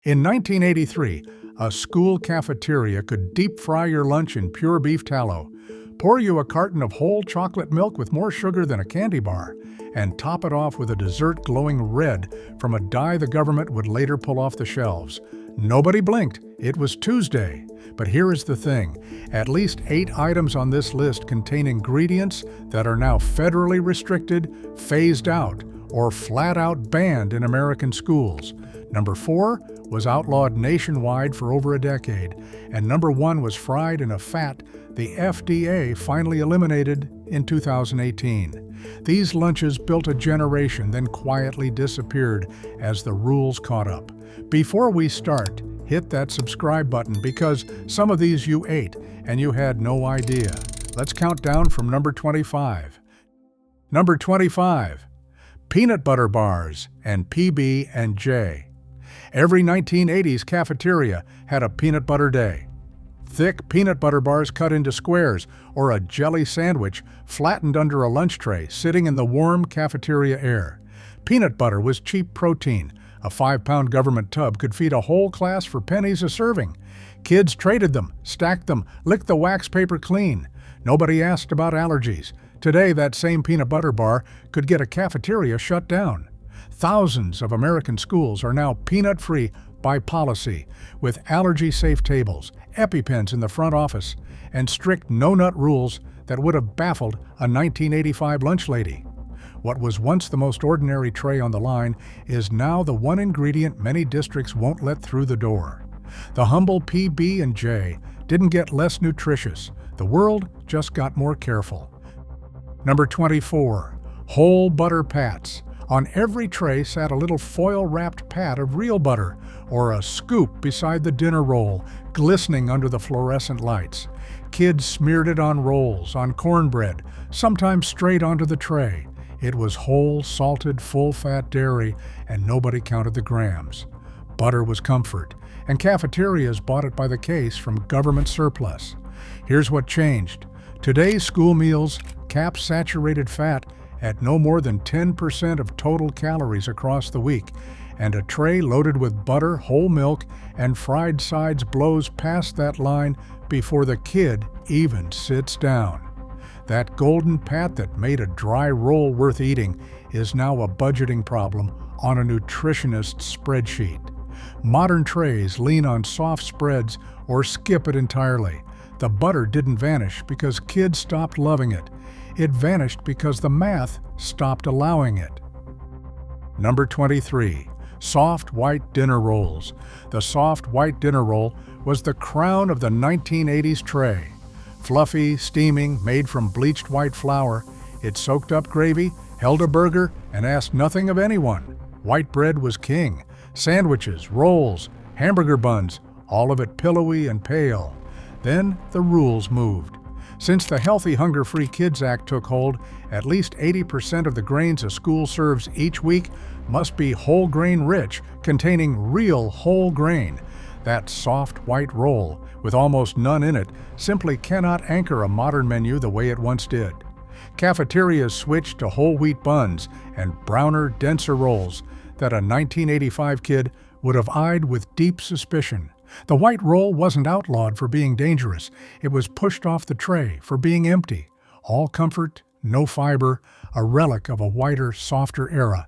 In 1983, a school cafeteria could deep fry your lunch in pure beef tallow, pour you a carton of whole chocolate milk with more sugar than a candy bar, and top it off with a dessert glowing red from a dye the government would later pull off the shelves. Nobody blinked. It was Tuesday. But here is the thing. At least 8 items on this list contain ingredients that are now federally restricted, phased out, or flat out banned in American schools. Number 4 was outlawed nationwide for over a decade, and number 1 was fried in a fat the FDA finally eliminated in 2018. These lunches built a generation, then quietly disappeared as the rules caught up. Before we start, hit that subscribe button because some of these you ate and you had no idea. Let's count down from number 25. Number 25. Peanut butter bars and PB&J. Every 1980s cafeteria had a peanut butter day. Thick peanut butter bars cut into squares, or a jelly sandwich flattened under a lunch tray sitting in the warm cafeteria air. Peanut butter was cheap protein. A 5-pound government tub could feed a whole class for pennies a serving. Kids traded them, stacked them, licked the wax paper clean. Nobody asked about allergies. Today, that same peanut butter bar could get a cafeteria shut down. Thousands of American schools are now peanut-free by policy, with allergy-safe tables, EpiPens in the front office, and strict no-nut rules that would have baffled a 1985 lunch lady. What was once the most ordinary tray on the line is now the one ingredient many districts won't let through the door. The humble PB&J didn't get less nutritious. The world just got more careful. Number 24. Whole butter pats. On every tray sat a little foil-wrapped pat of real butter, or a scoop beside the dinner roll, glistening under the fluorescent lights. Kids smeared it on rolls, on cornbread, sometimes straight onto the tray. It was whole, salted, full-fat dairy, and nobody counted the grams. Butter was comfort, and cafeterias bought it by the case from government surplus. Here's what changed. Today's school meals cap saturated fat at no more than 10% of total calories across the week, and a tray loaded with butter, whole milk, and fried sides blows past that line before the kid even sits down. That golden pat that made a dry roll worth eating is now a budgeting problem on a nutritionist's spreadsheet. Modern trays lean on soft spreads or skip it entirely. The butter didn't vanish because kids stopped loving it. It vanished because the math stopped allowing it. Number 23. Soft white dinner rolls. The soft white dinner roll was the crown of the 1980s tray. Fluffy, steaming, made from bleached white flour, it soaked up gravy, held a burger, and asked nothing of anyone. White bread was king. Sandwiches, rolls, hamburger buns, all of it pillowy and pale. Then the rules moved. Since the Healthy Hunger-Free Kids Act took hold, at least 80% of the grains a school serves each week must be whole grain rich, containing real whole grain. That soft white roll, with almost none in it, simply cannot anchor a modern menu the way it once did. Cafeterias switched to whole wheat buns and browner, denser rolls that a 1985 kid would have eyed with deep suspicion. The white roll wasn't outlawed for being dangerous. It was pushed off the tray for being empty. All comfort, no fiber, a relic of a whiter, softer era.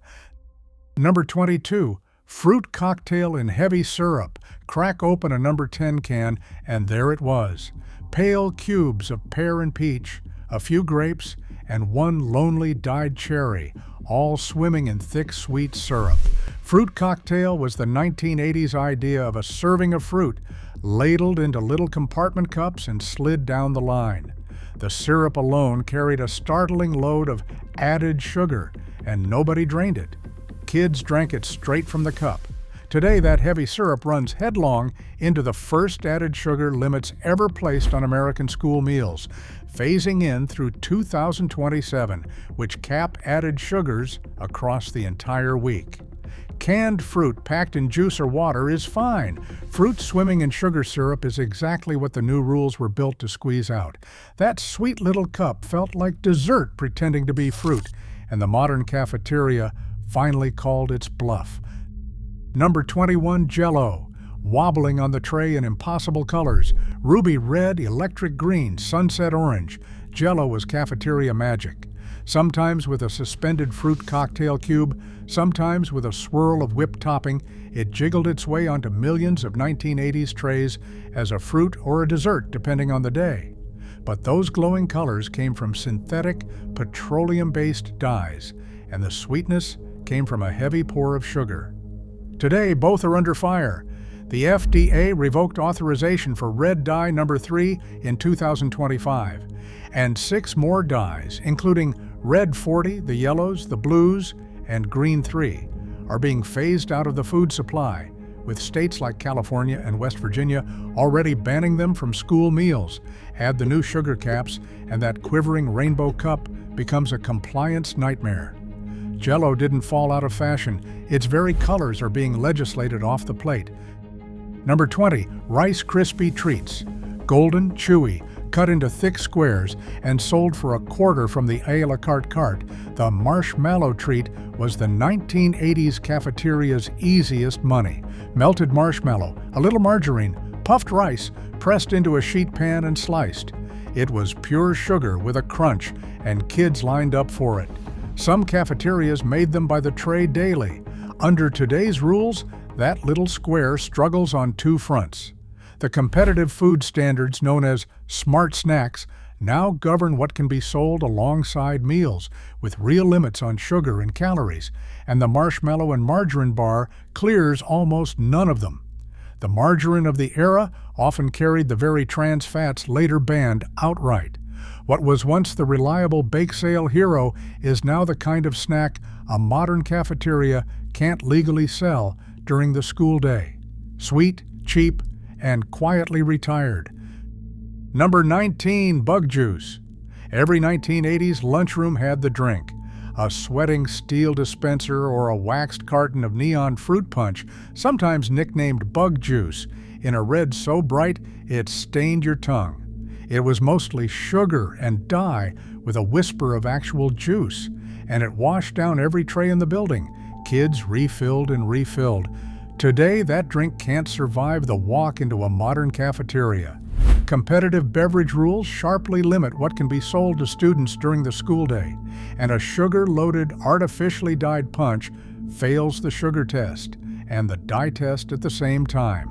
Number 22. Fruit cocktail in heavy syrup. Crack open a number 10 can, and there it was. Pale cubes of pear and peach, a few grapes, and one lonely dyed cherry, all swimming in thick, sweet syrup. Fruit cocktail was the 1980s idea of a serving of fruit, ladled into little compartment cups and slid down the line. The syrup alone carried a startling load of added sugar, and nobody drained it. Kids drank it straight from the cup. Today, that heavy syrup runs headlong into the first added sugar limits ever placed on American school meals, phasing in through 2027, which cap added sugars across the entire week. Canned fruit packed in juice or water is fine. Fruit swimming in sugar syrup is exactly what the new rules were built to squeeze out. That sweet little cup felt like dessert pretending to be fruit, and the modern cafeteria finally called its bluff. Number 21, Jello. wobbling on the tray in impossible colors: ruby red, electric green, sunset orange. Jello was cafeteria magic. Sometimes with a suspended fruit cocktail cube, sometimes with a swirl of whipped topping, it jiggled its way onto millions of 1980s trays as a fruit or a dessert, depending on the day. But those glowing colors came from synthetic, petroleum-based dyes, and the sweetness came from a heavy pour of sugar. Today, both are under fire. The FDA revoked authorization for red dye number 3 in 2025, and 6 more dyes, including red 40, the yellows, the blues, and green 3, are being phased out of the food supply, with states like California and West Virginia already banning them from school meals. Add the new sugar caps, and that quivering rainbow cup becomes a compliance nightmare. Jello didn't fall out of fashion. Its very colors are being legislated off the plate. Number 20, Rice Krispie Treats. Golden, chewy, cut into thick squares, and sold for $1 from the a la carte cart, the marshmallow treat was the 1980s cafeteria's easiest money. Melted marshmallow, a little margarine, puffed rice, pressed into a sheet pan and sliced. It was pure sugar with a crunch, and kids lined up for it. Some cafeterias made them by the tray daily. Under today's rules, that little square struggles on 2 fronts. The competitive food standards known as smart snacks now govern what can be sold alongside meals, with real limits on sugar and calories, and the marshmallow and margarine bar clears almost none of them. The margarine of the era often carried the very trans fats later banned outright. What was once the reliable bake sale hero is now the kind of snack a modern cafeteria can't legally sell during the school day. Sweet, cheap, and quietly retired. Number 19, bug juice. Every 1980s lunchroom had the drink. A sweating steel dispenser or a waxed carton of neon fruit punch, sometimes nicknamed bug juice, in a red so bright it stained your tongue. It was mostly sugar and dye with a whisper of actual juice, and it washed down every tray in the building. Kids refilled and refilled. Today, that drink can't survive the walk into a modern cafeteria. Competitive beverage rules sharply limit what can be sold to students during the school day, and a sugar-loaded, artificially dyed punch fails the sugar test and the dye test at the same time.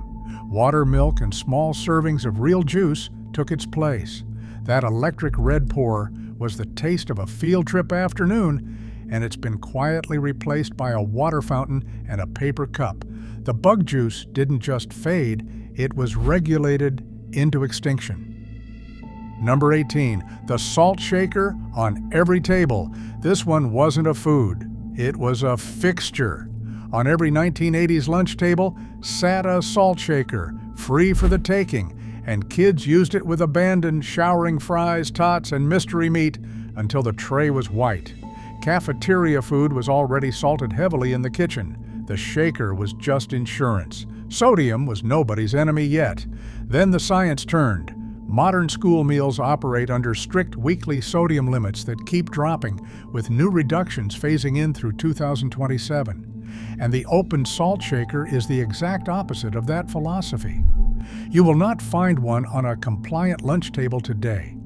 Water, milk, and small servings of real juice took its place. That electric red pour was the taste of a field trip afternoon, and it's been quietly replaced by a water fountain and a paper cup. The bug juice didn't just fade, it was regulated into extinction. Number 18, the salt shaker on every table. This one wasn't a food, it was a fixture. On every 1980s lunch table sat a salt shaker, free for the taking, and kids used it with abandon, showering fries, tots, and mystery meat until the tray was white. Cafeteria food was already salted heavily in the kitchen. The shaker was just insurance. Sodium was nobody's enemy yet. Then the science turned. Modern school meals operate under strict weekly sodium limits that keep dropping, with new reductions phasing in through 2027. And the open salt shaker is the exact opposite of that philosophy. You will not find one on a compliant lunch table today.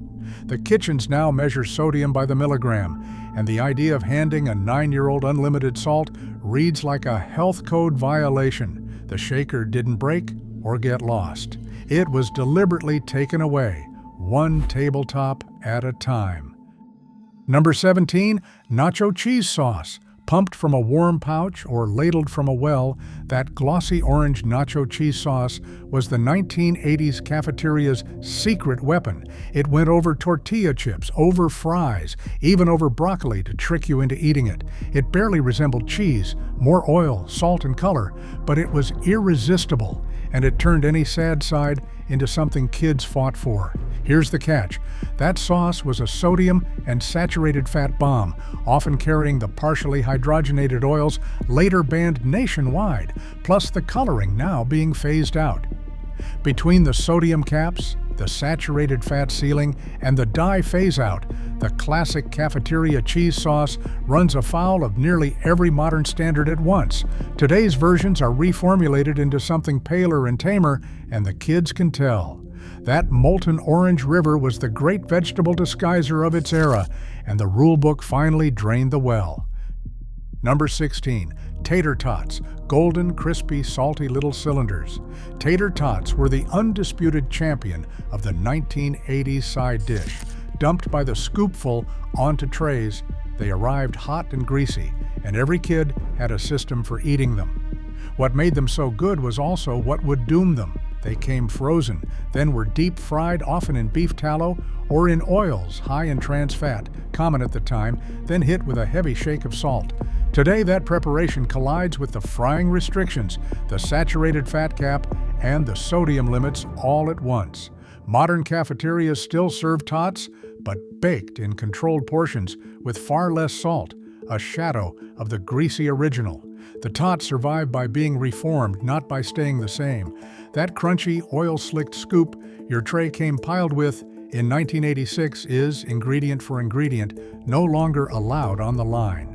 The kitchens now measure sodium by the milligram, and the idea of handing a 9-year-old unlimited salt reads like a health code violation. The shaker didn't break or get lost. It was deliberately taken away, one tabletop at a time. Number 17, nacho cheese sauce. Pumped from a warm pouch or ladled from a well, that glossy orange nacho cheese sauce was the 1980s cafeteria's secret weapon. It went over tortilla chips, over fries, even over broccoli to trick you into eating it. It barely resembled cheese, more oil, salt, and color, but it was irresistible, and it turned any sad side into something kids fought for. Here's the catch. That sauce was a sodium and saturated fat bomb, often carrying the partially hydrogenated oils later banned nationwide, plus the coloring now being phased out. Between the sodium caps, the saturated fat ceiling, and the dye phase-out, The classic cafeteria cheese sauce runs afoul of nearly every modern standard at once. Today's versions are reformulated into something paler and tamer, and the kids can tell. That molten orange river was the great vegetable disguiser of its era, and the rulebook finally drained the well. Number 16. Tater Tots, golden, crispy, salty little cylinders. Tater Tots were the undisputed champion of the 1980s side dish. Dumped by the scoopful onto trays, they arrived hot and greasy, and every kid had a system for eating them. What made them so good was also what would doom them. They came frozen, then were deep fried, often in beef tallow or in oils high in trans fat, common at the time, then hit with a heavy shake of salt. Today, that preparation collides with the frying restrictions, the saturated fat cap, and the sodium limits all at once. Modern cafeterias still serve tots, but baked in controlled portions with far less salt, a shadow of the greasy original. The tots survive by being reformed, not by staying the same. That crunchy, oil-slicked scoop your tray came piled with in 1986 is, ingredient for ingredient, no longer allowed on the line.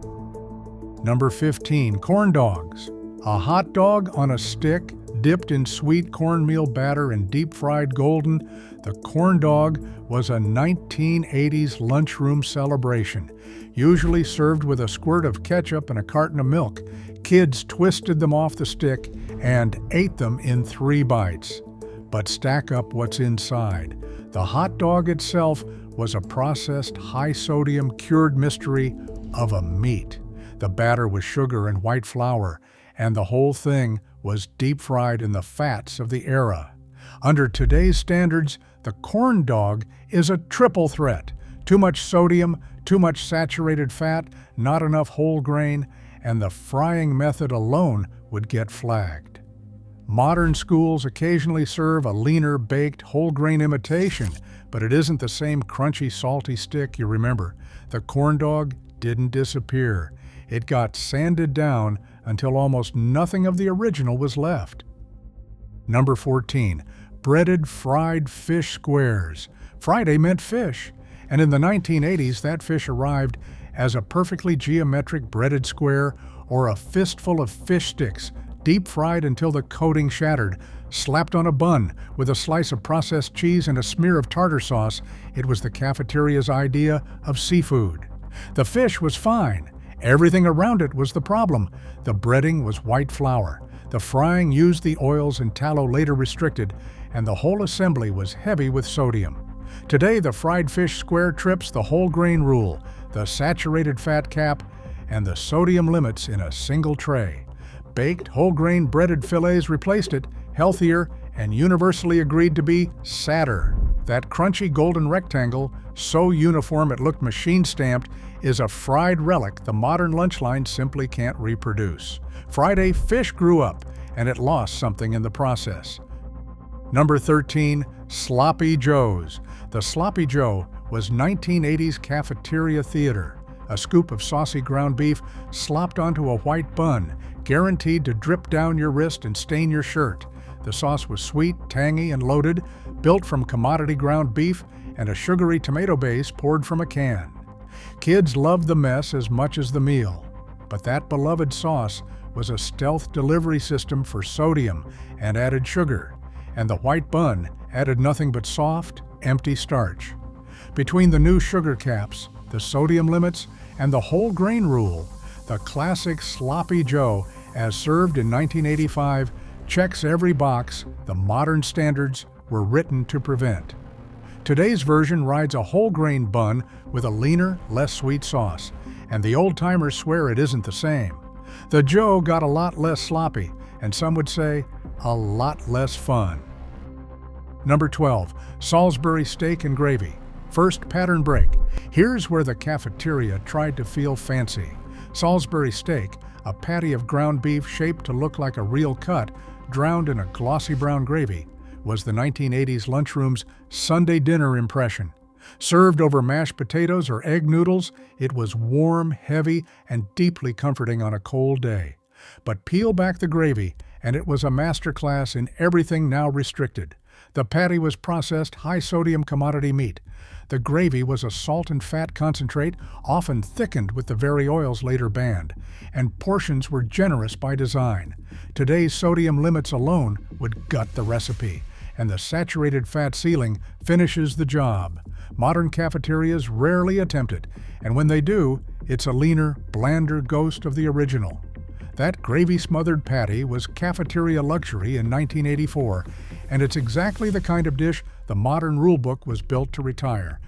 Number 15. Corn dogs. A hot dog on a stick, dipped in sweet cornmeal batter and deep-fried golden, the corn dog was a 1980s lunchroom celebration. Usually served with a squirt of ketchup and a carton of milk, kids twisted them off the stick and ate them in 3 bites. But stack up what's inside. The hot dog itself was a processed, high-sodium, cured mystery of a meat. The batter was sugar and white flour, and the whole thing was deep-fried in the fats of the era. Under today's standards, the corn dog is a triple threat. Too much sodium, too much saturated fat, not enough whole grain, and the frying method alone would get flagged. Modern schools occasionally serve a leaner, baked, whole grain imitation, but it isn't the same crunchy, salty stick you remember. The corn dog didn't disappear. It got sanded down until almost nothing of the original was left. Number 14. Breaded fried fish squares. Friday meant fish, and in the 1980s that fish arrived as a perfectly geometric breaded square or a fistful of fish sticks, deep fried until the coating shattered, slapped on a bun with a slice of processed cheese and a smear of tartar sauce. It was the cafeteria's idea of seafood. The fish was fine. Everything around it was the problem. The breading was white flour. The frying used the oils and tallow later restricted, and the whole assembly was heavy with sodium. Today, the fried fish square trips the whole grain rule, the saturated fat cap, and the sodium limits in a single tray. Baked, whole grain breaded fillets replaced it, healthier, and universally agreed to be sadder. That crunchy golden rectangle, so uniform it looked machine-stamped, is a fried relic the modern lunch line simply can't reproduce. Friday, fish grew up, and it lost something in the process. Number 13. Sloppy Joes. The Sloppy Joe was 1980s cafeteria theater. A scoop of saucy ground beef slopped onto a white bun, guaranteed to drip down your wrist and stain your shirt. The sauce was sweet, tangy, and loaded, built from commodity ground beef and a sugary tomato base poured from a can. Kids loved the mess as much as the meal, but that beloved sauce was a stealth delivery system for sodium and added sugar, and the white bun added nothing but soft, empty starch. Between the new sugar caps, the sodium limits, and the whole grain rule, the classic Sloppy Joe, as served in 1985, checks every box the modern standards were written to prevent. Today's version rides a whole grain bun with a leaner, less sweet sauce, and the old-timers swear it isn't the same. The Joe got a lot less sloppy, and some would say a lot less fun. Number 12. Salisbury steak and gravy. First pattern break. Here's where the cafeteria tried to feel fancy. Salisbury steak, a patty of ground beef shaped to look like a real cut, drowned in a glossy brown gravy, was the 1980s lunchroom's Sunday dinner impression. Served over mashed potatoes or egg noodles, it was warm, heavy, and deeply comforting on a cold day. But peel back the gravy, and it was a masterclass in everything now restricted. The patty was processed high-sodium commodity meat. The gravy was a salt and fat concentrate, often thickened with the very oils later banned, and portions were generous by design. Today's sodium limits alone would gut the recipe, and the saturated fat ceiling finishes the job. Modern cafeterias rarely attempt it, and when they do, it's a leaner, blander ghost of the original. That gravy-smothered patty was cafeteria luxury in 1984, and it's exactly the kind of dish the modern rulebook was built to retire.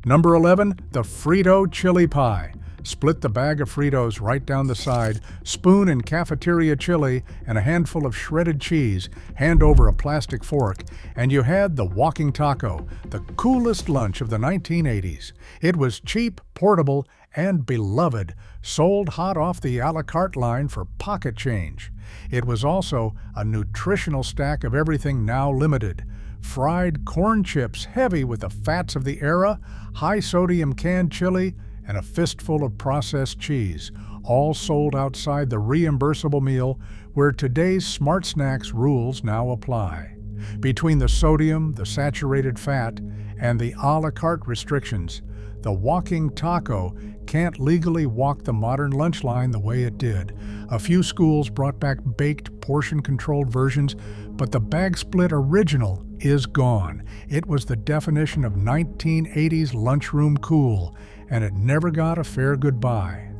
Number 11, the Frito chili pie. Split the bag of Fritos right down the side, spoon in cafeteria chili and a handful of shredded cheese, hand over a plastic fork, and you had the walking taco, the coolest lunch of the 1980s. It was cheap, portable, and beloved, sold hot off the a la carte line for pocket change. It was also a nutritional stack of everything now limited. Fried corn chips heavy with the fats of the era, high-sodium canned chili, and a fistful of processed cheese, all sold outside the reimbursable meal where today's smart snacks rules now apply. Between the sodium, the saturated fat, and the a la carte restrictions, the walking taco can't legally walk the modern lunch line the way it did. A few schools brought back baked, portion-controlled versions, but the bag split original is gone. It was the definition of 1980s lunchroom cool, and it never got a fair goodbye.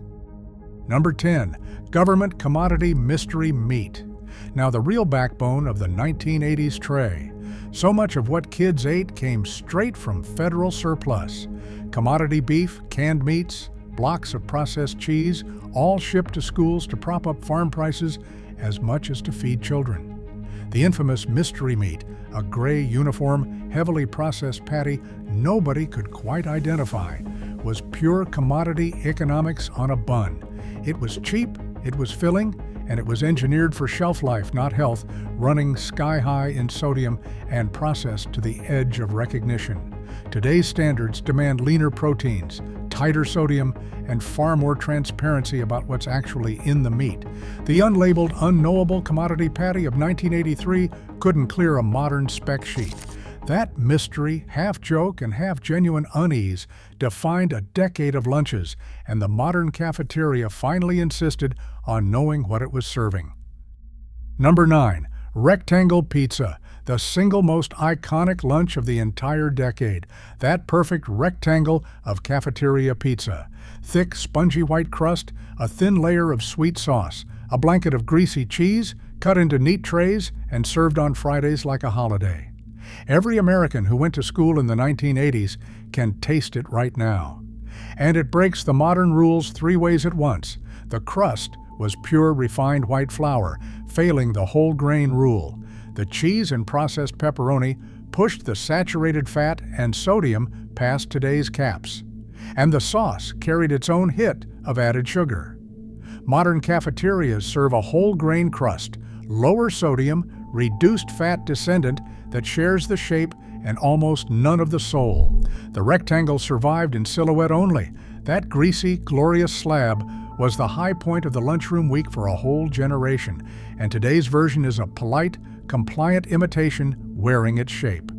Number 10, government commodity mystery meat. Now the real backbone of the 1980s tray. So much of what kids ate came straight from federal surplus. Commodity beef, canned meats, blocks of processed cheese, all shipped to schools to prop up farm prices as much as to feed children. The infamous mystery meat, a gray uniform, heavily processed patty nobody could quite identify, was pure commodity economics on a bun. It was cheap, it was filling, and it was engineered for shelf life, not health, running sky-high in sodium and processed to the edge of recognition. Today's standards demand leaner proteins, tighter sodium, and far more transparency about what's actually in the meat. The unlabeled, unknowable commodity patty of 1983 couldn't clear a modern spec sheet. That mystery, half-joke and half-genuine unease defined a decade of lunches, and the modern cafeteria finally insisted on knowing what it was serving. Number 9, rectangle pizza, the single most iconic lunch of the entire decade. That perfect rectangle of cafeteria pizza. Thick, spongy white crust, a thin layer of sweet sauce, a blanket of greasy cheese, cut into neat trays and served on Fridays like a holiday. Every American who went to school in the 1980s can taste it right now. And it breaks the modern rules 3 ways at once. The crust was pure refined white flour, failing the whole grain rule. The cheese and processed pepperoni pushed the saturated fat and sodium past today's caps. And the sauce carried its own hit of added sugar. Modern cafeterias serve a whole grain crust, lower sodium, reduced fat descendant that shares the shape and almost none of the soul. The rectangle survived in silhouette only. That greasy, glorious slab was the high point of the lunchroom week for a whole generation, and today's version is a polite, compliant imitation wearing its shape.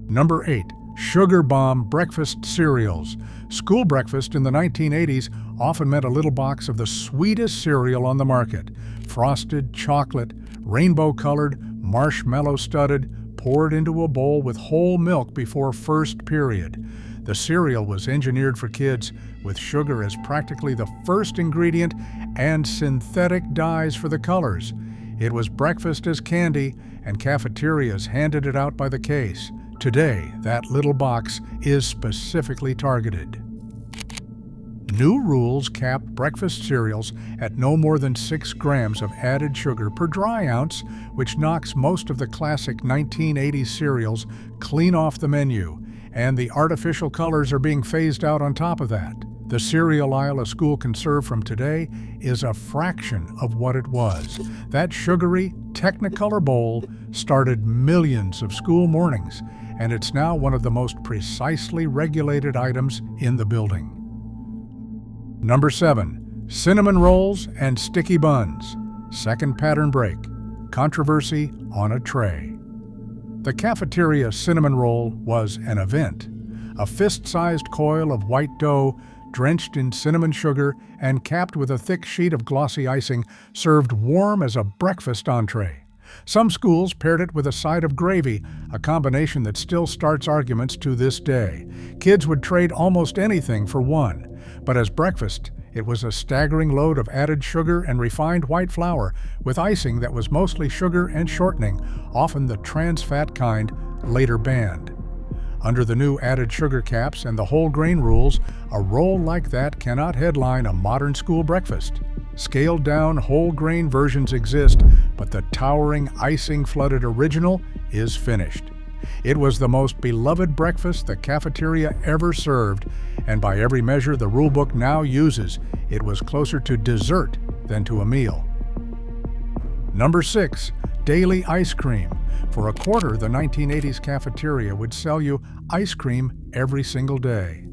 Number 8, sugar bomb breakfast cereals. School breakfast in the 1980s often meant a little box of the sweetest cereal on the market. Frosted, chocolate, rainbow-colored, marshmallow-studded, poured into a bowl with whole milk before first period. The cereal was engineered for kids, with sugar as practically the first ingredient and synthetic dyes for the colors. It was breakfast as candy, and cafeterias handed it out by the case. Today, that little box is specifically targeted. New rules cap breakfast cereals at no more than 6 grams of added sugar per dry ounce, which knocks most of the classic 1980s cereals clean off the menu, and the artificial colors are being phased out on top of that. The cereal aisle a school can serve from today is a fraction of what it was. That sugary, Technicolor bowl started millions of school mornings, and it's now one of the most precisely regulated items in the building. Number 7, cinnamon rolls and sticky buns. Second pattern break. Controversy on a tray. The cafeteria cinnamon roll was an event. A fist-sized coil of white dough, drenched in cinnamon sugar and capped with a thick sheet of glossy icing, served warm as a breakfast entree. Some schools paired it with a side of gravy, a combination that still starts arguments to this day. Kids would trade almost anything for one, but as breakfast, it was a staggering load of added sugar and refined white flour, with icing that was mostly sugar and shortening, often the trans fat kind, later banned. Under the new added sugar caps and the whole grain rules, a roll like that cannot headline a modern school breakfast. Scaled-down whole grain versions exist, but the towering icing-flooded original is finished. It was the most beloved breakfast the cafeteria ever served, and by every measure the rulebook now uses, it was closer to dessert than to a meal. Number 6. Daily ice cream. For a quarter, the 1980s cafeteria would sell you ice cream every single day.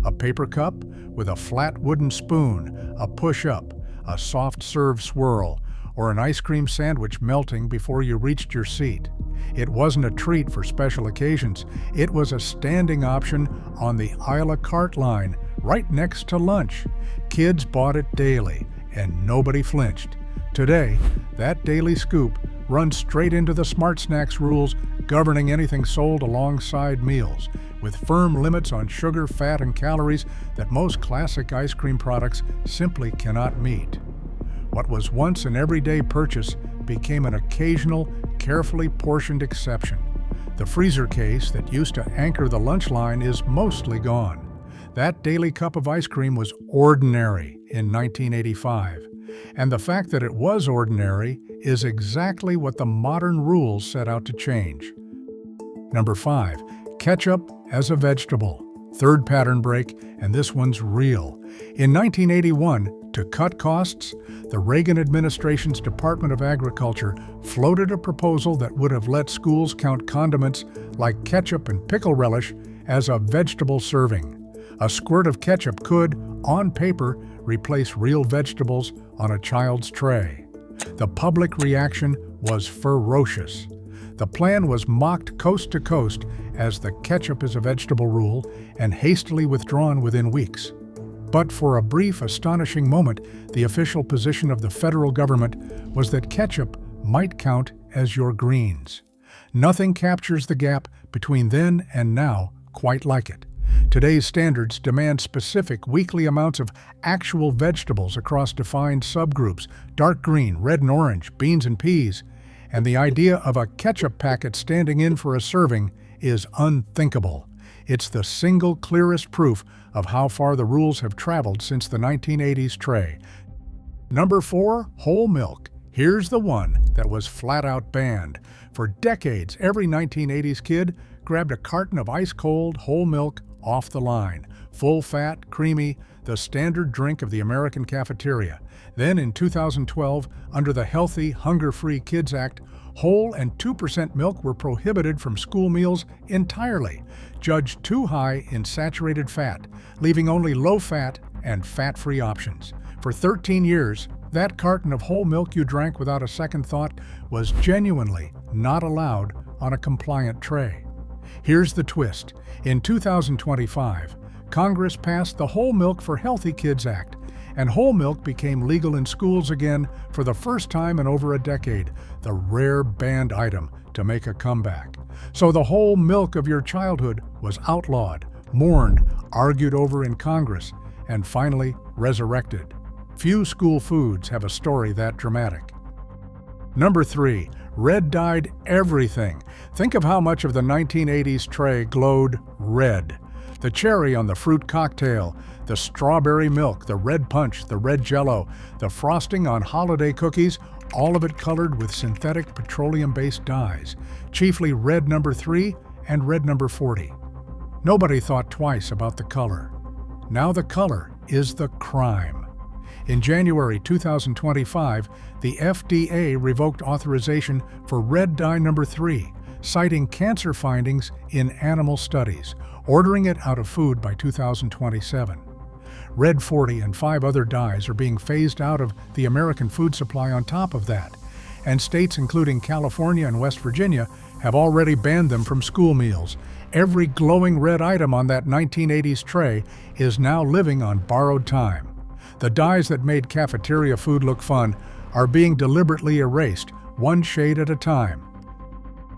A paper cup with a flat wooden spoon, a push-up, a soft-serve swirl, or an ice cream sandwich melting before you reached your seat. It wasn't a treat for special occasions. It was a standing option on the a la carte line, right next to lunch. Kids bought it daily, and nobody flinched. Today, that daily scoop runs straight into the Smart Snacks rules governing anything sold alongside meals, with firm limits on sugar, fat, and calories that most classic ice cream products simply cannot meet. What was once an everyday purchase became an occasional, carefully portioned exception. The freezer case that used to anchor the lunch line is mostly gone. That daily cup of ice cream was ordinary in 1985. And the fact that it was ordinary is exactly what the modern rules set out to change. Number 5. Ketchup as a vegetable. Third pattern break, and this one's real. In 1981, to cut costs, the Reagan administration's Department of Agriculture floated a proposal that would have let schools count condiments like ketchup and pickle relish as a vegetable serving. A squirt of ketchup could, on paper, replace real vegetables on a child's tray. The public reaction was ferocious. The plan was mocked coast to coast as the ketchup is a vegetable rule and hastily withdrawn within weeks. But for a brief, astonishing moment, the official position of the federal government was that ketchup might count as your greens. Nothing captures the gap between then and now quite like it. Today's standards demand specific weekly amounts of actual vegetables across defined subgroups: dark green, red and orange, beans and peas. And the idea of a ketchup packet standing in for a serving is unthinkable. It's the single clearest proof of how far the rules have traveled since the 1980s tray. Number 4, whole milk. Here's the one that was flat out banned. For decades, every 1980s kid grabbed a carton of ice-cold whole milk off the line. Full fat, creamy, the standard drink of the American cafeteria. Then in 2012, under the Healthy, Hunger-Free Kids Act, whole and 2% milk were prohibited from school meals entirely, judged too high in saturated fat, leaving only low-fat and fat-free options. For 13 years, that carton of whole milk you drank without a second thought was genuinely not allowed on a compliant tray. Here's the twist. In 2025, Congress passed the Whole Milk for Healthy Kids Act, and whole milk became legal in schools again for the first time in over a decade, the rare banned item to make a comeback. So the whole milk of your childhood was outlawed, mourned, argued over in Congress, and finally resurrected. Few school foods have a story that dramatic. Number 3. Red dyed everything. Think of how much of the 1980s tray glowed red. The cherry on the fruit cocktail, the strawberry milk, the red punch, the red Jello, the frosting on holiday cookies, all of it colored with synthetic petroleum-based dyes, chiefly red number 3 and red number 40. Nobody thought twice about the color. Now the color is the crime. In January 2025, the FDA revoked authorization for red dye number 3, citing cancer findings in animal studies, ordering it out of food by 2027. Red 40 and 5 other dyes are being phased out of the American food supply on top of that. and states including California and West Virginia have already banned them from school meals. Every glowing red item on that 1980s tray is now living on borrowed time. The dyes that made cafeteria food look fun are being deliberately erased, one shade at a time.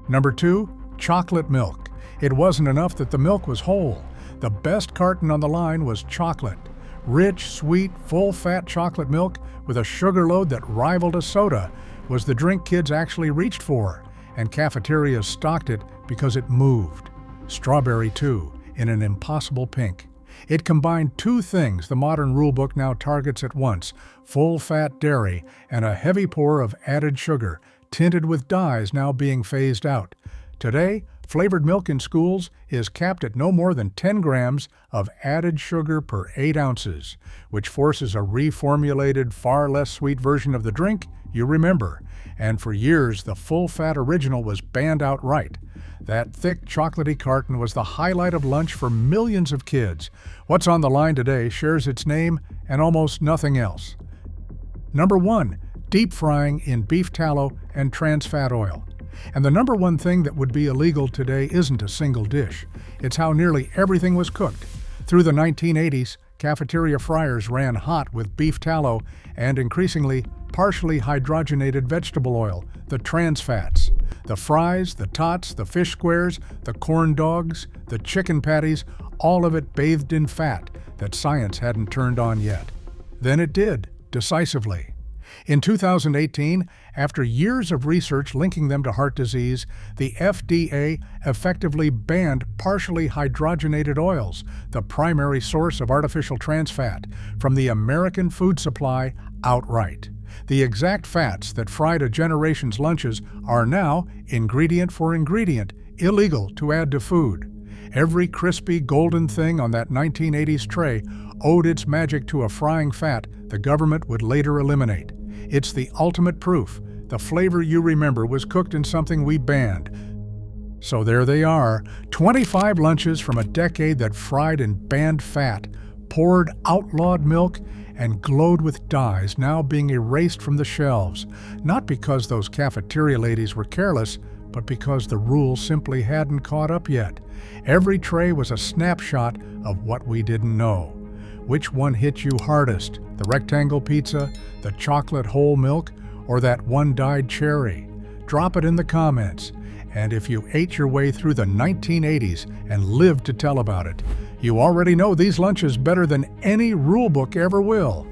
Number 2, chocolate milk. It wasn't enough that the milk was whole. The best carton on the line was chocolate. Rich, sweet, full-fat chocolate milk with a sugar load that rivaled a soda was the drink kids actually reached for, and cafeterias stocked it because it moved. Strawberry, too, in an impossible pink. It combined two things the modern rulebook now targets at once: full-fat dairy and a heavy pour of added sugar, tinted with dyes now being phased out. Today, flavored milk in schools is capped at no more than 10 grams of added sugar per 8 ounces, which forces a reformulated, far less sweet version of the drink you remember. And for years, the full-fat original was banned outright. That thick, chocolatey carton was the highlight of lunch for millions of kids. What's on the line today shares its name and almost nothing else. Number 1, deep frying in beef tallow and trans fat oil. And the number one thing that would be illegal today isn't a single dish. It's how nearly everything was cooked. Through the 1980s, cafeteria fryers ran hot with beef tallow and, increasingly, partially hydrogenated vegetable oil, the trans fats. The fries, the tots, the fish squares, the corn dogs, the chicken patties, all of it bathed in fat that science hadn't turned on yet. Then it did, decisively. In 2018, after years of research linking them to heart disease, the FDA effectively banned partially hydrogenated oils, the primary source of artificial trans fat, from the American food supply outright. The exact fats that fried a generation's lunches are now, ingredient for ingredient, illegal to add to food. Every crispy, golden thing on that 1980s tray owed its magic to a frying fat the government would later eliminate. It's the ultimate proof. The flavor you remember was cooked in something we banned. So there they are, 25 lunches from a decade that fried in banned fat, poured outlawed milk, and glowed with dyes now being erased from the shelves. Not because those cafeteria ladies were careless, but because the rules simply hadn't caught up yet. Every tray was a snapshot of what we didn't know. Which one hit you hardest? The rectangle pizza, the chocolate whole milk, or that one dyed cherry? Drop it in the comments. And if you ate your way through the 1980s and lived to tell about it, you already know these lunches better than any rulebook ever will.